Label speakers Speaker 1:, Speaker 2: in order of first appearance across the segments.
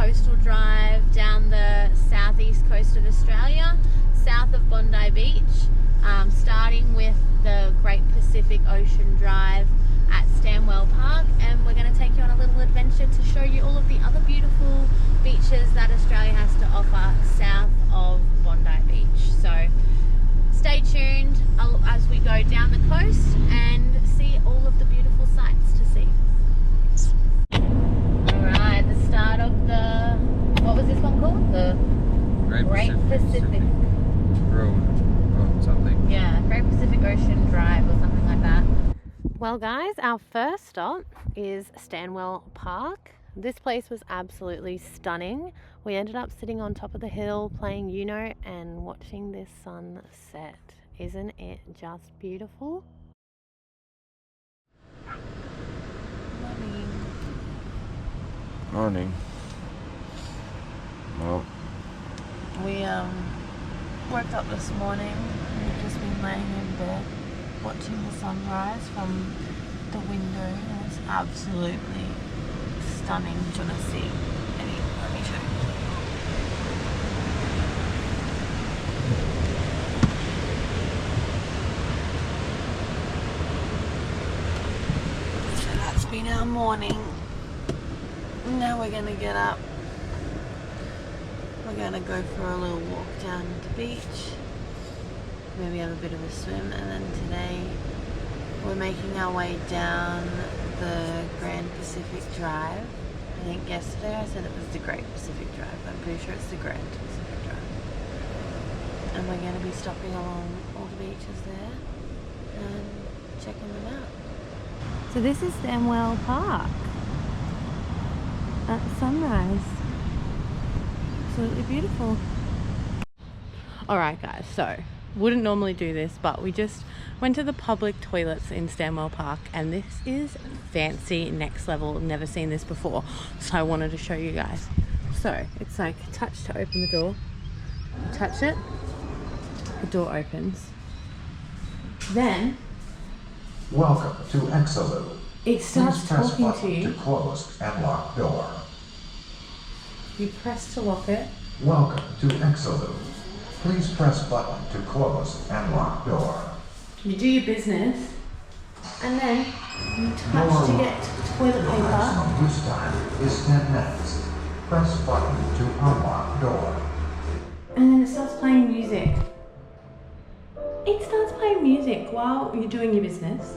Speaker 1: coastal drive down the southeast coast of Australia, south of Bondi Beach, starting with the Great Pacific Ocean Drive at Stanwell Park, and we're going to take you on a little adventure to show you all of the other beautiful beaches that Australia has to offer south of Bondi Beach. So stay tuned as we go down the coast and see all of the beautiful sights to see. Alright, the start of the, what was this one called? The Great Pacific
Speaker 2: Road something.
Speaker 1: Yeah, Great Pacific Ocean Drive or something like that. Well guys, our first stop is Stanwell Park. This place was absolutely stunning. We ended up sitting on top of the hill playing Uno and watching this sunset. Isn't it just beautiful? Morning.
Speaker 2: Morning. Well,
Speaker 1: We woke up this morning. We've just been laying in bed watching the sunrise from the window, and it's absolutely stunning to see. Let me show you. So that's been our morning. Now we're gonna get up. We're gonna go for a little walk down the beach, maybe have a bit of a swim, and then today we're making our way down the Grand Pacific Drive. I think yesterday I said it was the Great Pacific Drive. I'm pretty sure it's the Grand Pacific Drive. And we're going to be stopping along all the beaches there and checking them out. So this is Stanwell Park at sunrise. Absolutely beautiful. Alright guys, so wouldn't normally do this, but we just went to the public toilets in Stanwell Park, and this is fancy, next level. Never seen this before, so I wanted to show you guys. So it's like touch to open the door, you touch it, the door opens, then
Speaker 3: welcome to Exoloo.
Speaker 1: it starts
Speaker 3: Please press
Speaker 1: talking to
Speaker 3: button
Speaker 1: you.
Speaker 3: to close and lock door.
Speaker 1: You press to lock it.
Speaker 3: Welcome to Exoloo. Please press button to close and lock door.
Speaker 1: You do your business, and then you touch to get toilet
Speaker 3: Your
Speaker 1: paper.
Speaker 3: maximum use time is 10 minutes. Press button to unlock door.
Speaker 1: And then it starts playing music. It starts playing music while you're doing your business.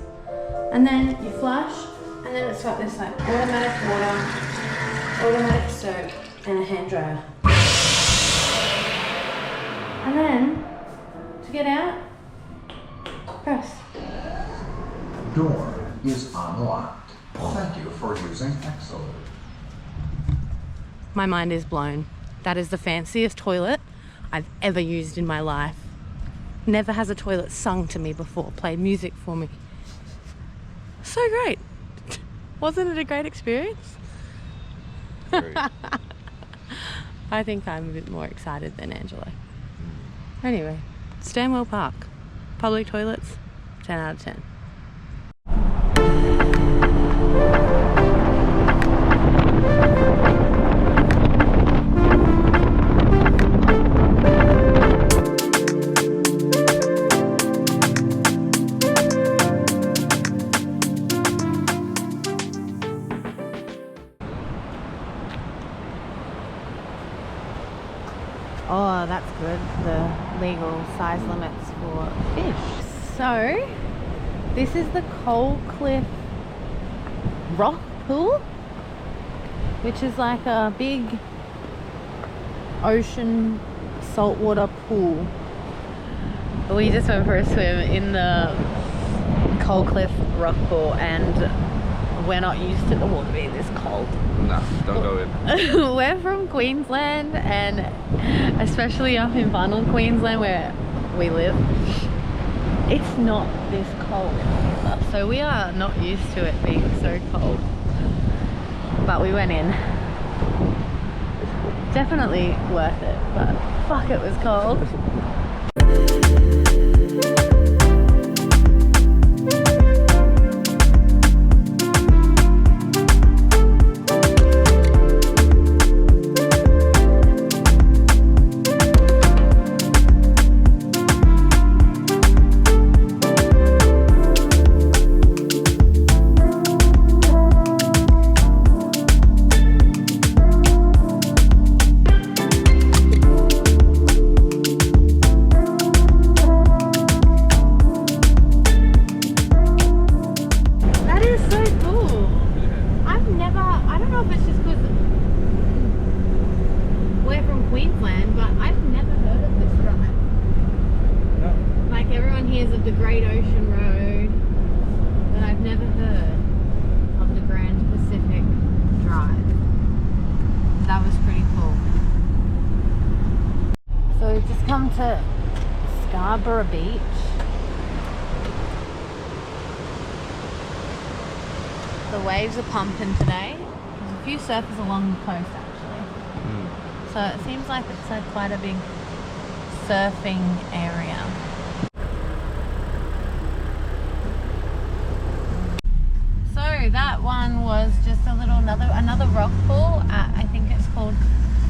Speaker 1: And then you flush, and then it's got this like automatic water, automatic soap, and a hand dryer. And then, to get out, press.
Speaker 3: Door is unlocked. Thank you for using Exoloo.
Speaker 1: My mind is blown. That is the fanciest toilet I've ever used in my life. Never has a toilet sung to me before, played music for me. So great. Wasn't it a great experience?
Speaker 2: very.
Speaker 1: I think I'm a bit more excited than Angelo. Anyway, Stanwell Park. Public toilets, 10 out of 10. Oh, that's good. The legal size limits for fish. So, this is the Coal Cliff Rock Pool, which is like a big ocean saltwater pool. We just went for a swim in the Coal Cliff Rock Pool, and we're not used to the water being this cold.
Speaker 2: No, don't go in.
Speaker 1: We're from Queensland, and especially up in Farnell, Queensland, where we live, it's not this cold either. So we are not used to it being so cold. But we went in. Definitely worth it, but fuck, it was cold. Queensland, but I've never heard of this drive.
Speaker 2: No.
Speaker 1: Like everyone hears of the Great Ocean Road, but I've never heard of the Grand Pacific Drive. That was pretty cool. So we've just come to Scarborough Beach. The waves are pumping today. There's a few surfers along the coast actually. So it seems like it's quite a big surfing area. So that one was just a little another rock pool at, I think it's called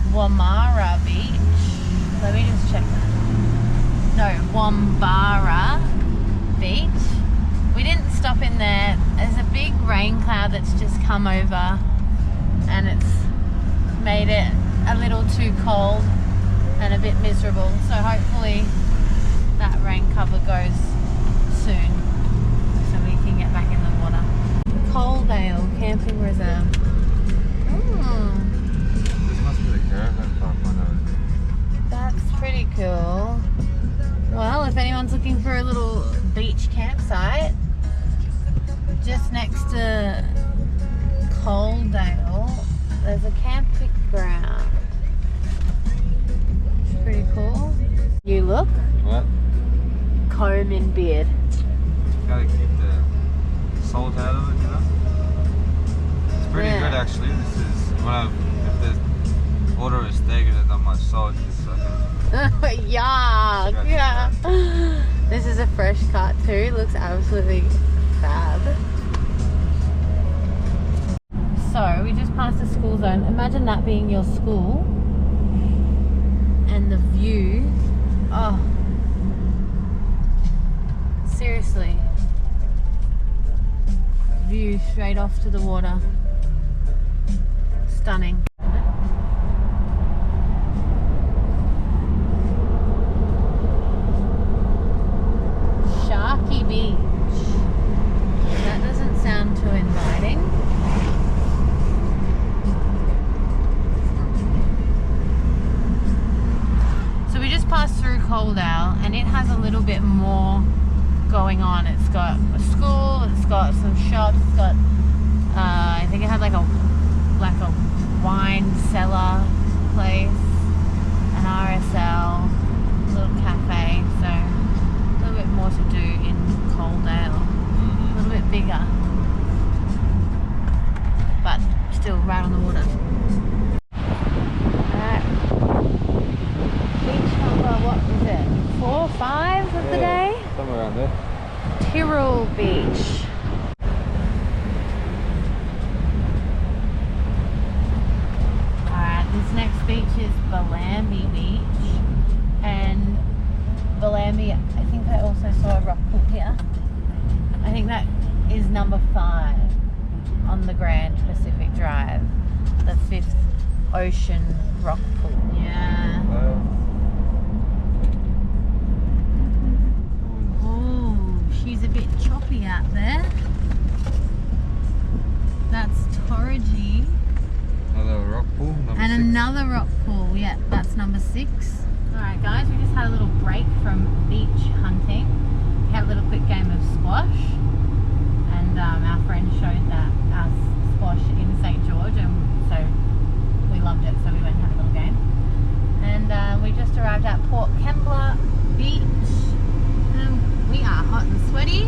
Speaker 1: Woomera Beach. Let me just check that. No, Woomera Beach. We didn't stop in there. There's a big rain cloud that's just come over and it's made it a little too cold and a bit miserable. So hopefully that rain cover goes soon so we can get back in the water. Coaldale Camping Reserve.
Speaker 2: This must be the caravan park one over there.
Speaker 1: That's pretty cool. Well, if anyone's looking for a little beach campsite, just next to Coaldale, there's a camping ground. It's pretty cool. You look?
Speaker 2: What?
Speaker 1: Comb in beard.
Speaker 2: Gotta keep the salt out of it, you know? It's pretty
Speaker 1: Yeah.
Speaker 2: good actually. This is if the water is thicker, there's not much salt. It's
Speaker 1: Yuck!
Speaker 2: Scratch
Speaker 1: Yeah. This is a fresh cut too. Looks absolutely fab. So we just passed the school zone. Imagine that being your school and the view. Oh, seriously. View straight off to the water. Stunning. Sharky Beach. That doesn't sound too inviting. So we just passed through Coaldale and it has a little bit more going on. It's got a school, it's got some shops, it's got I think it had like a wine cellar place, an RSL, a little cafe, so a little bit more to do in Coaldale. A little bit bigger, but still right on the water. Alright. Beach number, what is it? 4 or 5 of the day?
Speaker 2: Somewhere around there.
Speaker 1: Tyrrell Beach. Alright, this next beach is Bellambi Beach. And Bellambi, I think I also saw a rock pool here. I think that is number 5 on the Grand Pacific Drive. The 5th ocean rock pool. Yeah. She's a bit choppy out there. That's Torridgee.
Speaker 2: Another rock pool, number 6.
Speaker 1: Another rock pool, yeah, that's number 6. Alright guys, we just had a little break from beach hunting. We had a little quick game of squash. And our friend showed us squash in St. George, and so we loved it, so we went and had a little game. And we just arrived at Port Kembla Beach. We are hot and sweaty,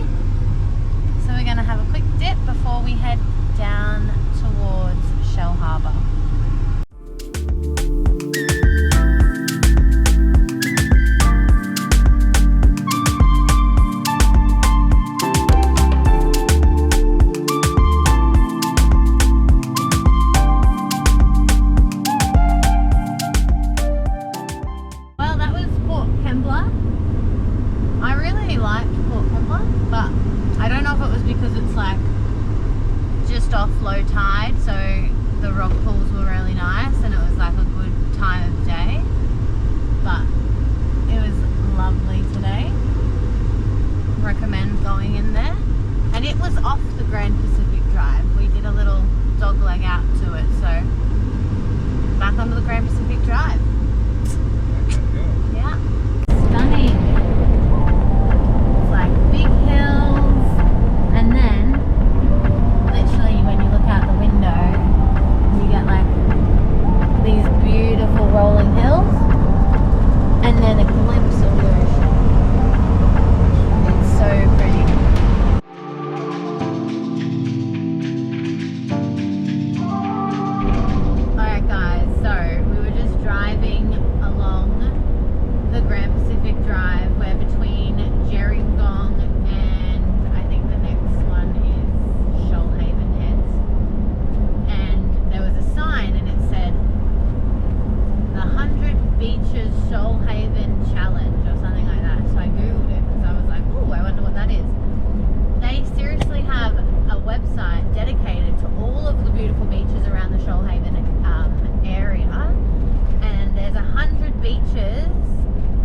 Speaker 1: so we're going to have a quick dip before we head down towards Shoalhaven. Well, that was Port Kembla. I really liked Port Kembla, but I don't know if it was because it's like just off low tide, so the rock pools were really nice and it was like a good time of day, but it was lovely today. Recommend going in there. And it was off the Grand Pacific Drive. We did a little dog leg out to it, so back onto the Grand Pacific Drive. Beach's Shoalhaven challenge or something like that. So I googled it because I was like, oh, I wonder what that is. They seriously have a website dedicated to all of the beautiful beaches around the Shoalhaven area, and there's 100 beaches,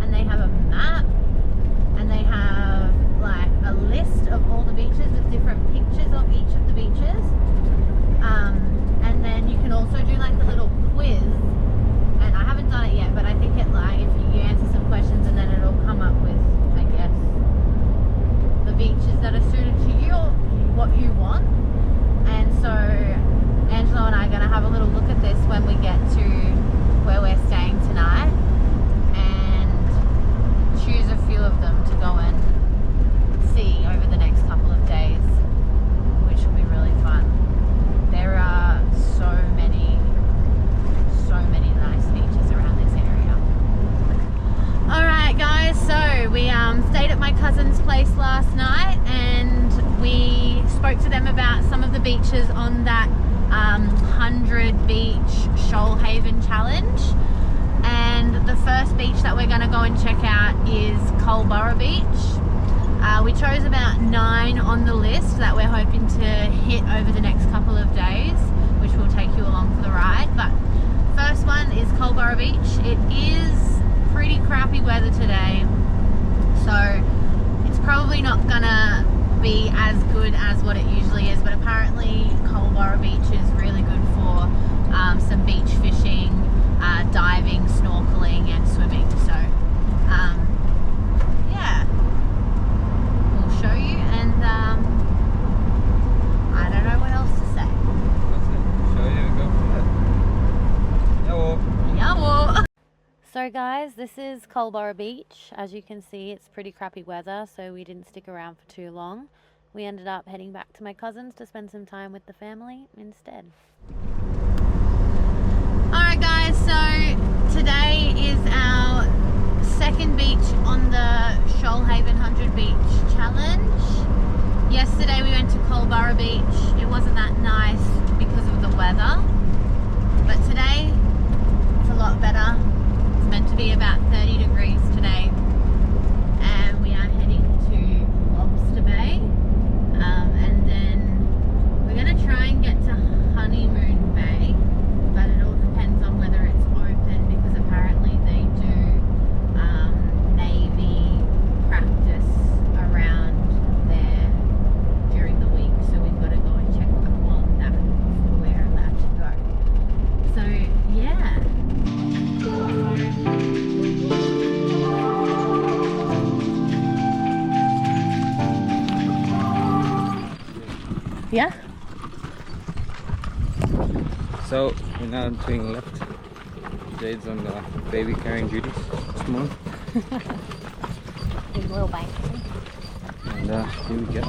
Speaker 1: and they have a map, and they have like a list of all the beaches with different pictures of each of the beaches, and then you can also do like a little quiz, and I haven't done it yet, but I think it like if you answer some questions and then it'll come up with, I guess, the beaches that are suited to you or what you want. And so Angelo and I are going to have a little look at this when we get to where we're staying tonight and choose a few of them to go and see over the next couple of days, which will be really fun. There are so many nice beaches around this area. Alright guys, so we stayed at my cousin's place last night and we spoke to them about some of the beaches on that 100 beach Shoalhaven challenge, and the first beach that we're going to go and check out is Culburra Beach. We chose about 9 on the list that we're hoping to hit over the next couple of days, which will take you along for the ride. But first one is Culburra Beach. It is pretty crappy weather today, so it's probably not gonna be as good as what it usually is, but apparently Culburra Beach is really good for some beach fishing, diving, snorkeling and swimming. So yeah, we'll show you, and I don't know what else to say.
Speaker 2: That's it. Show you, go for it.
Speaker 1: Yawo. So guys, this is Culburra Beach. As you can see, it's pretty crappy weather, so we didn't stick around for too long. We ended up heading back to my cousin's to spend some time with the family instead. Alright guys, so today is our second beach on the Shoalhaven 100 Beach Challenge. Yesterday we went to Culburra Beach. It wasn't that nice because of the weather, but today it's a lot better. It's meant to be about 30 degrees today, and we are heading to Lobster Bay, and then we're going to try and get to Honeymoon Bay, but it all depends on whether it's open, because apparently they do Navy practice around there during the week, so we've got to go and check on that before we're allowed to go. So yeah. Yeah?
Speaker 2: So we're now doing left. Jade's on the baby carrying duties this morning.
Speaker 1: Big little bank.
Speaker 2: And here we go.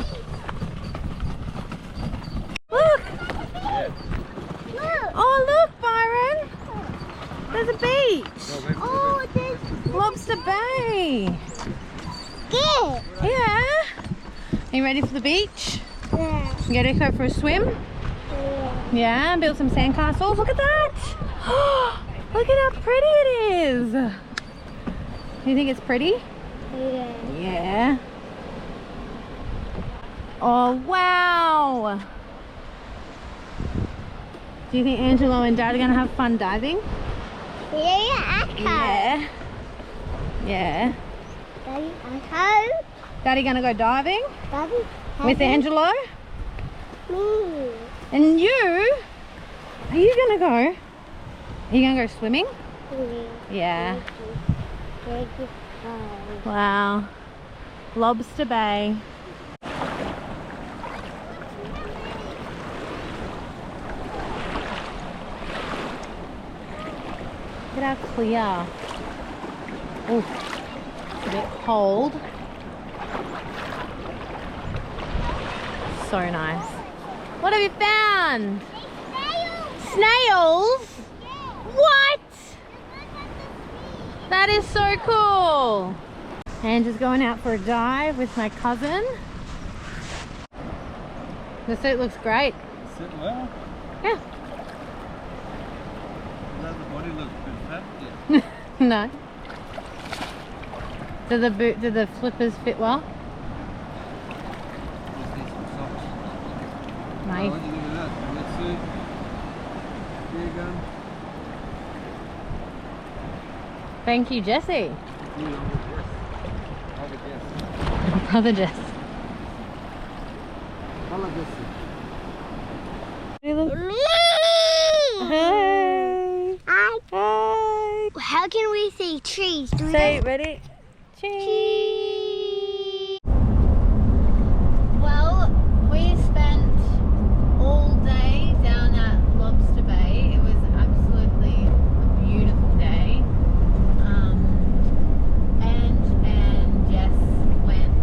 Speaker 1: Look!
Speaker 2: Yeah.
Speaker 1: Oh look, Byron! There's a beach!
Speaker 2: Oh,
Speaker 1: there's Lobster Bay!
Speaker 4: Yeah.
Speaker 1: Yeah! Are you ready for the beach?
Speaker 4: Yeah.
Speaker 1: You ready to go for a swim? Yeah, build some sandcastles. Look at that! Look at how pretty it is! Do you think it's pretty?
Speaker 4: Yeah.
Speaker 1: Yeah. Oh, wow! Do you think Angelo and Dad are going to have fun diving?
Speaker 4: Yeah, I can.
Speaker 1: Yeah. Yeah.
Speaker 4: Daddy, I can.
Speaker 1: Daddy going to go diving
Speaker 4: Daddy,
Speaker 1: with Angelo?
Speaker 4: Me.
Speaker 1: And you? Are you going to go? Are you going to go swimming? Yeah. Wow. Lobster Bay. Look at how clear. Oh, it's a bit cold. So nice. What have you found? Snails? What? That is so cool. And just going out for a dive with my cousin. The suit looks great.
Speaker 2: Sit well.
Speaker 1: Yeah.
Speaker 2: Does the body look a bit fat? Yeah.
Speaker 1: No. Do the flippers fit well?
Speaker 2: Just need some socks.
Speaker 1: Nice.
Speaker 2: What do you think of that? Wetsuit. Gear gun.
Speaker 1: Thank you, Jesse.
Speaker 2: You know, yes. Have a guess.
Speaker 1: Brother Jess.
Speaker 2: Hello, Jesse.
Speaker 4: Me.
Speaker 1: Hey.
Speaker 4: I.
Speaker 1: Hey.
Speaker 4: How can we say trees? Do we
Speaker 1: Say,
Speaker 4: go-
Speaker 1: ready? Cheese.
Speaker 4: Cheese.
Speaker 1: Well, we spent all day down at Lobster Bay. It was absolutely a beautiful day. And Jess went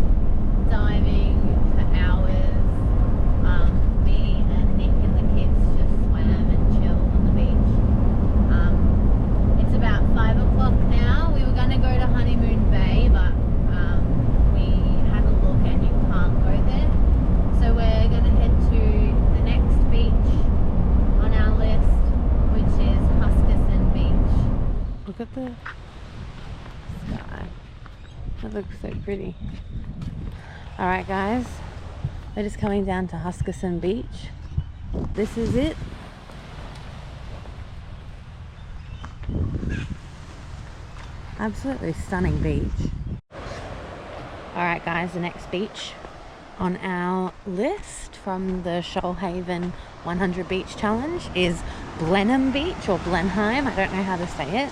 Speaker 1: diving for hours. Me and Nick and the kids just swam and chilled on the beach. It's about 5 o'clock now. We were going to go to Honeymoon Bay, but we had a look and you can't go there. So we're going to head to the next beach on our list, which is Huskisson Beach. Look at the sky. That looks so pretty. Alright guys, we're just coming down to Huskisson Beach. This is it. Absolutely stunning beach. Alright guys, the next beach on our list from the Shoalhaven 100 Beach Challenge is Blenheim Beach, or Blenheim, I don't know how to say it.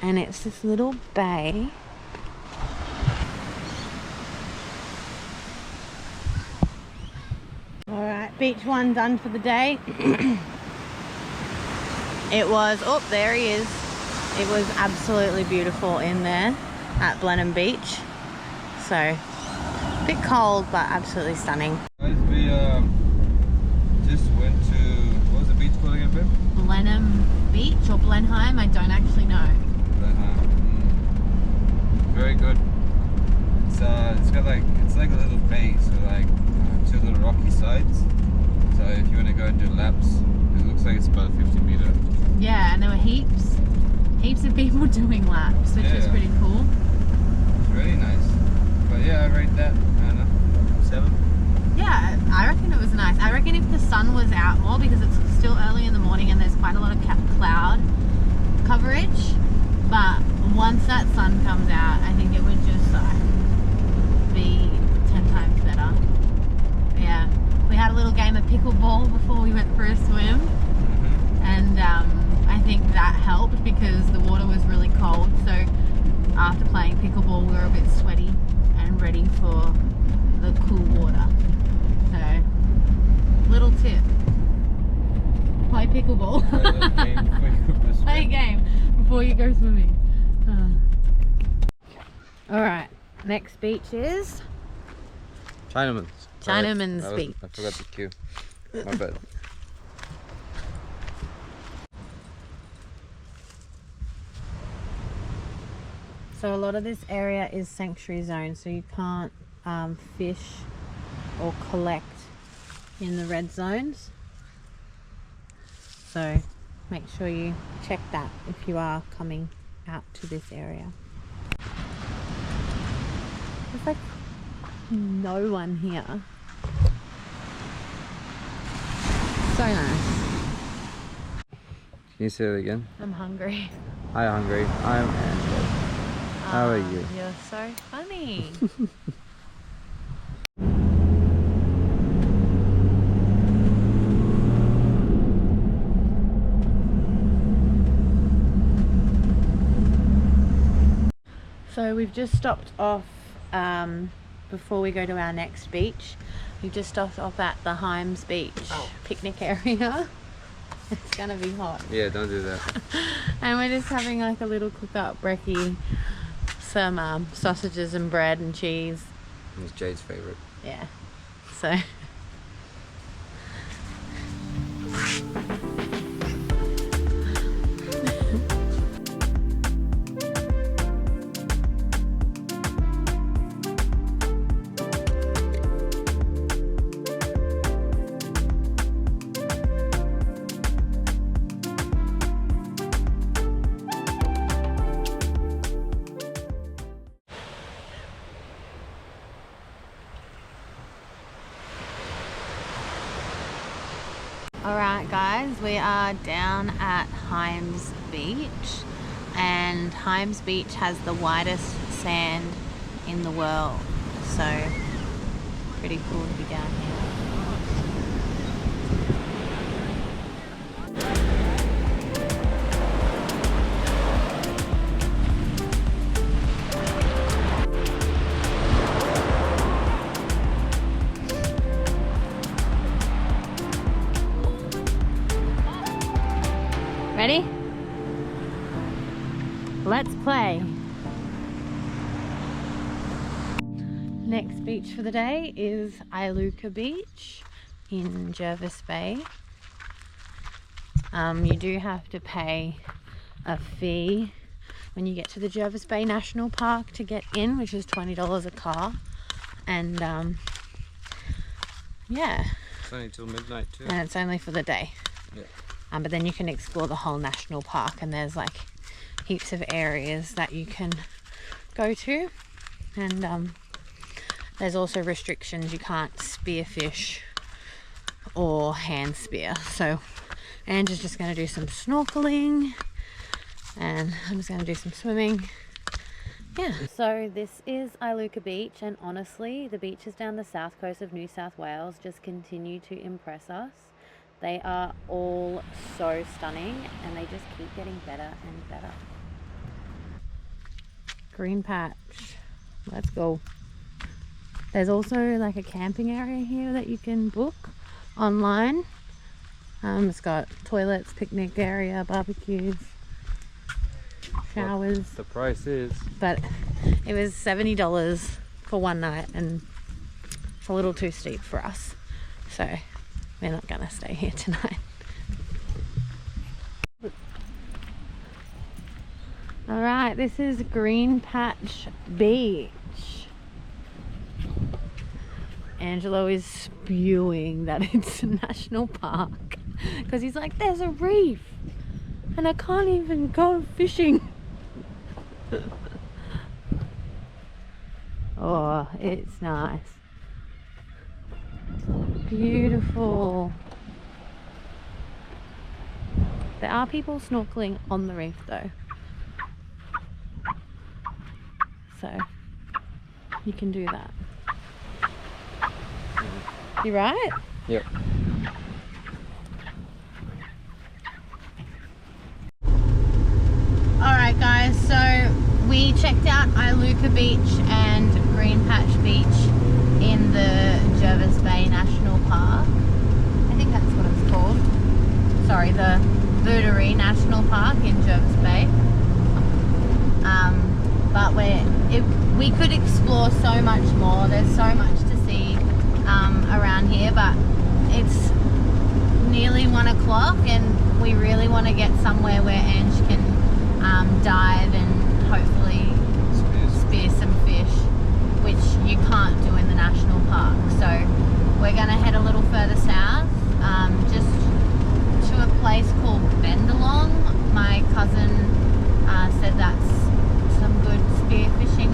Speaker 1: And it's this little bay. Alright, beach one done for the day. It was, oh there he is. It was absolutely beautiful in there at Blenheim Beach. So, a bit cold, but absolutely stunning.
Speaker 2: Guys, we just went to, what was the beach called again, babe?
Speaker 1: Blenheim Beach or Blenheim, I don't actually know.
Speaker 2: Very good. It's got like, it's like a little bay, so like two little rocky sides. So if you want to go and do laps, it looks like it's about a 50-meter.
Speaker 1: Yeah, and there were heaps of people doing laps, which was
Speaker 2: Yeah.
Speaker 1: pretty cool.
Speaker 2: It's really nice. But yeah, I rate that, I don't know, 7.
Speaker 1: Yeah, I reckon it was nice. I reckon if the sun was out more, because it's still early in the morning and there's quite a lot of cloud coverage, but once that sun comes out, I think it would just be 10 times better. Yeah, we had a little game of pickleball before we went for a swim, and I think that helped because the water was really cold, so after playing pickleball we were a bit sweaty and ready for the cool water. So, little tip, play pickleball. Play a game before you go swimming. Alright, next beach is
Speaker 2: Chinaman's.
Speaker 1: Chinaman's
Speaker 2: Right.
Speaker 1: Beach.
Speaker 2: I forgot the cue. My bad.
Speaker 1: So a lot of this area is sanctuary zone, so you can't fish or collect in the red zones. So make sure you check that if you are coming out to this area. There's like no one here. So nice.
Speaker 2: Can you say it again?
Speaker 1: I'm hungry.
Speaker 2: Hi, hungry. I'm Angela. How are you?
Speaker 1: You're so funny. So we've just stopped off before we go to our next beach. We've just stopped off at the Himes Beach picnic area. It's gonna be hot.
Speaker 2: Yeah, don't do that.
Speaker 1: And we're just having like a little cook up brekkie, some sausages and bread and cheese.
Speaker 2: It's Jade's favorite.
Speaker 1: Yeah. So guys, we are down at Hymes Beach, and Hymes Beach has the whitest sand in the world, so pretty cool to be down here. Ready? Let's play. Next beach for the day is Iluka Beach in Jervis Bay. You do have to pay a fee when you get to the Jervis Bay National Park to get in, which is $20 a car. And yeah.
Speaker 2: It's only till midnight too.
Speaker 1: And it's only for the day.
Speaker 2: Yeah.
Speaker 1: But then you can explore the whole national park, and there's like heaps of areas that you can go to, and there's also restrictions. You can't spearfish or hand spear. So Angie's just going to do some snorkeling, and I'm just going to do some swimming. Yeah. So this is Iluka Beach, and honestly the beaches down the south coast of New South Wales just continue to impress us. They are all so stunning, and they just keep getting better and better. Green patch. Let's go. There's also like a camping area here that you can book online. It's got toilets, picnic area, barbecues, showers.
Speaker 2: The price is.
Speaker 1: But it was $70 for one night, and it's a little too steep for us. So we're not gonna stay here tonight. All right, this is Green Patch Beach. Angelo is spewing that it's a national park because he's like, there's a reef and I can't even go fishing. Oh, it's nice. Beautiful. There are people snorkeling on the reef though, so you can do that. You right?
Speaker 2: Yep.
Speaker 1: Alright guys, so we checked out Iluka Beach and Green Patch Beach in the Jervis Bay National Park. I think that's what it's called. Sorry, the Booderee National Park in Jervis Bay. But we could explore so much more. There's so much to see around here, but it's nearly 1 o'clock and we really want to get somewhere where Ange can dive and hopefully spear some fish, which you can't do in the national park. So we're going to head a little further south, just to a place called Bendalong. My cousin said that's some good spearfishing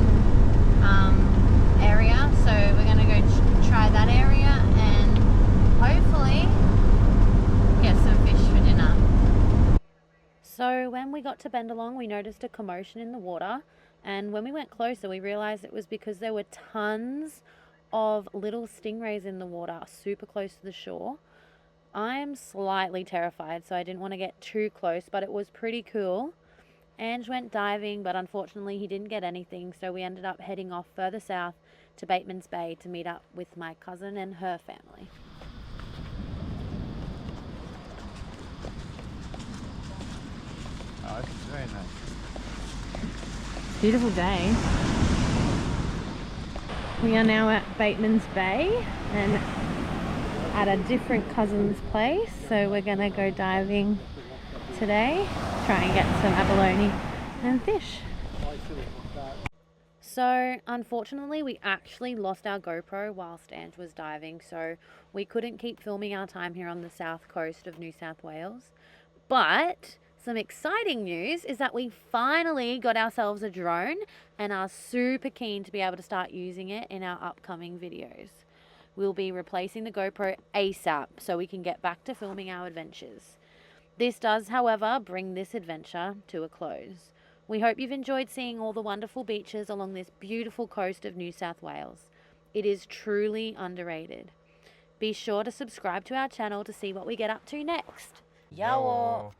Speaker 1: area, so we're going to go try that area and hopefully get some fish for dinner. So when we got to Bendalong, we noticed a commotion in the water, and when we went closer we realized it was because there were tons of little stingrays in the water super close to the shore. I'm slightly terrified, so I didn't want to get too close, but it was pretty cool. Ange went diving, but unfortunately he didn't get anything, so we ended up heading off further south to Bateman's Bay to meet up with my cousin and her family.
Speaker 2: Oh, this is very nice.
Speaker 1: Beautiful day. We are now at Bateman's Bay and at a different cousin's place, so we're gonna go diving today, try and get some abalone and fish. So unfortunately we actually lost our GoPro whilst Ange was diving, so we couldn't keep filming our time here on the south coast of New South Wales. But some exciting news is that we finally got ourselves a drone and are super keen to be able to start using it in our upcoming videos. We'll be replacing the GoPro ASAP so we can get back to filming our adventures. This does, however, bring this adventure to a close. We hope you've enjoyed seeing all the wonderful beaches along this beautiful coast of New South Wales. It is truly underrated. Be sure to subscribe to our channel to see what we get up to next. Yawo!